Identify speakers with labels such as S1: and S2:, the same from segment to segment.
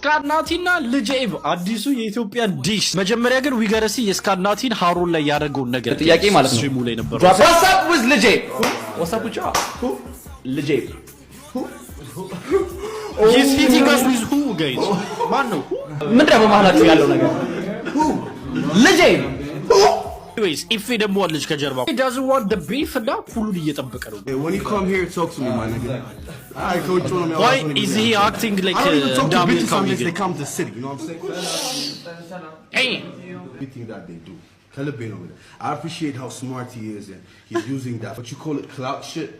S1: ስካናቲና ልጄቭ አዲሱ የኢትዮጵያ ዲሽ መጀመሪያ ግን ዊገረሲ የስካናቲን ሃሮን ላይ ያደረገውን ነገር
S2: ጥያቄ ማለት ነው
S1: ሙሉ ላይ ነበር
S2: What's up with ልጄቭ What's up with y'all Who ልጄቭ
S1: He's hitting us with who guys ማን ነው
S2: ምንድነው በመሃላችሁ ያለው ነገር Who ልጄቭ
S1: Anyways, if he didn't want ከጀርባ he doesn't want the beef እና ሁሉን እየጠበቀ ነው
S3: When you come here talk to me my nigga I coach on me
S1: Why is he acting like
S3: I don't even talk to bitches
S1: coming
S3: unless they come to the city you know what I'm saying
S1: Hey
S3: everything that they do Calibino with it I appreciate how smart he is and he's using that what you call it clout shit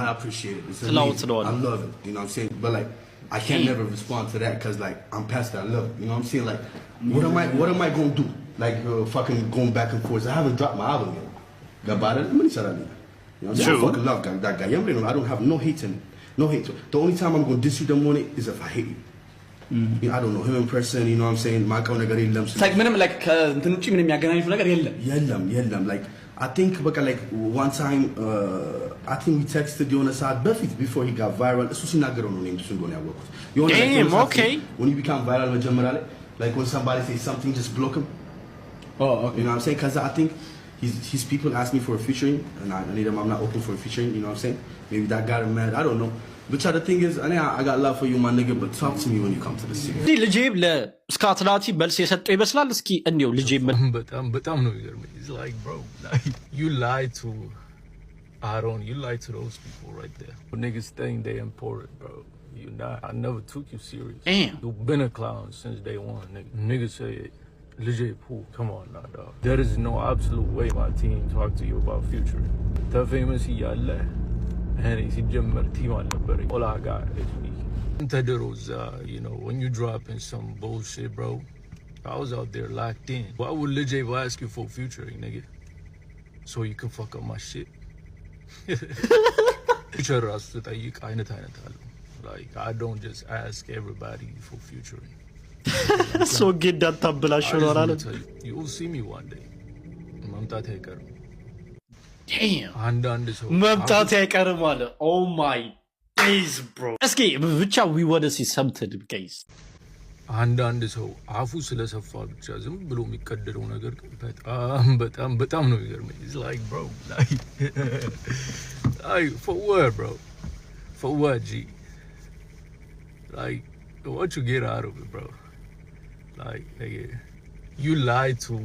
S3: I appreciate it it's amazing. I love it you know what I'm saying but like I can't never respond to that cuz like I'm past that level you know what I'm saying like what am I going to do like fucking going back and forth. I haven't dropped my album yet. Gabara, many said I mean. You know, I fucking love that guy. I don't have no hate in no hate. The only time I'm gonna diss you the morning is if I hate you. You know, I don't know him in person. You know what I'm saying? My kind of guy lumps.
S2: Like ምንም like እንትኑጭ ምንም ያገናኙት ነገር
S3: የለም. Like I think like one time I think we texted you on the side before he got viral. እሱ ሲናገረው ነው እሱ እንደሆነ ያወቅሁት.
S1: Damn, okay.
S3: When you become viral መጀመሪያ ላይ like when somebody says something just block him.
S2: Oh, okay.
S3: You know what I'm saying? Because I think his people asked me for a featuring, and I need them. I'm not open for a featuring. You know what I'm saying? Maybe that got him mad. I don't know. But the thing is, I got love for you, my nigga. But talk to me when you come to the city.
S1: ልጄቭ ለስካትላቲ መልስ የሰጠው ይመስላል። እስኪ እንየው ልጄቭ
S4: በጣም ነው የሚገርመኝ. It's like bro, like you lied to Aaron, you lied to those people right there. Niggas think they important, bro. You not. I never took you serious.
S1: Damn.
S4: You've been a clown since day one, nigga. Niggas say legit pool. Come on now, dog. There is no absolute way my team talk to you about future. The famous yalla. And he's jammer team on the all I got is me. You know, when you dropping some bullshit, bro. I was out there locked in. Why would Lil J ask you for future, nigga? So you can fuck up my shit. Future us with a kind of like I don't just ask everybody for future.
S1: so get that tablash ነው አላለ
S4: You will see me one day. መምጣት አይቀርም.
S1: Damn.
S4: አንዳንድ ሰው
S1: መምጣት አይቀርም አለ. Oh my days bro. እስኪ ብቻ we want to see something guys.
S4: አንዳንድ ሰው አፉ ስለሰፋ ብቻ ዝም ብሎ የሚቀደደው ነገር በጣም ነው የሚገርመኝ. It's like bro like for what bro? For what G? Like what you get out of it bro? Like nigga, you lied to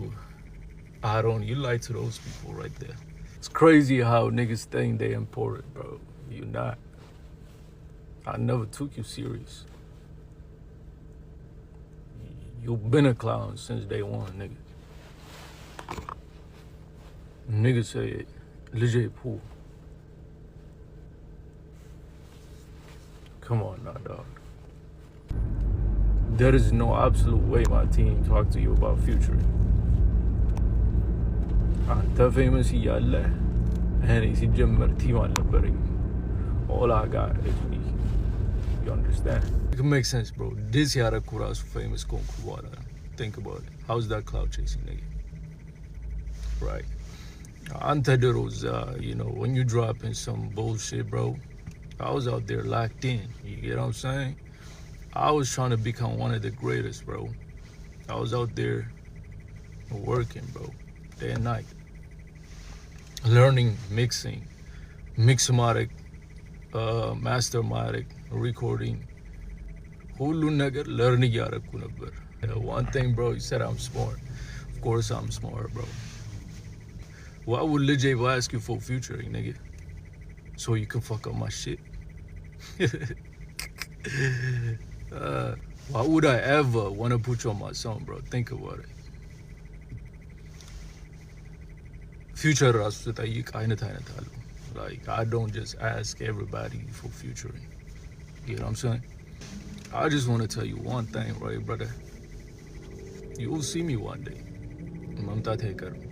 S4: Aaron, you lied to those people right there. It's crazy how niggas think they important, bro. You not. I never took you serious. You've been a clown since day one, nigga. Niggas say legit pool. Come on now, dog. There is no absolute way my team talk to you about future. The famous yalla. And he's jammer team on the all I got is me. You understand? It makes sense, bro. This yara kuras famous konkuwala. Think about it. How's that cloud chasing, nigga? Right. Antaderos, you know, when you dropping some bullshit, bro. I was out there locked in. You get what I'm saying? I was trying to become one of the greatest, bro. I was out there working, bro, day and night. Learning mixing, Mixomatic, Mastermatic, recording. Hulu ነገር learn እያደረኩ ነበር. One thing, bro, you said I'm smart. Of course I'm smart, bro. Why would Lil J ask you for future, nigga? So you can fuck up my shit. Why would I ever want to put you on my song, bro? Think about it. Future ራሱ ተጠይቅ አይነት አለው. Like I don't just ask everybody for futuring. You know what I'm saying? I just want to tell you one thing, right, brother? You will see me one day. መምጣት አይቀርም.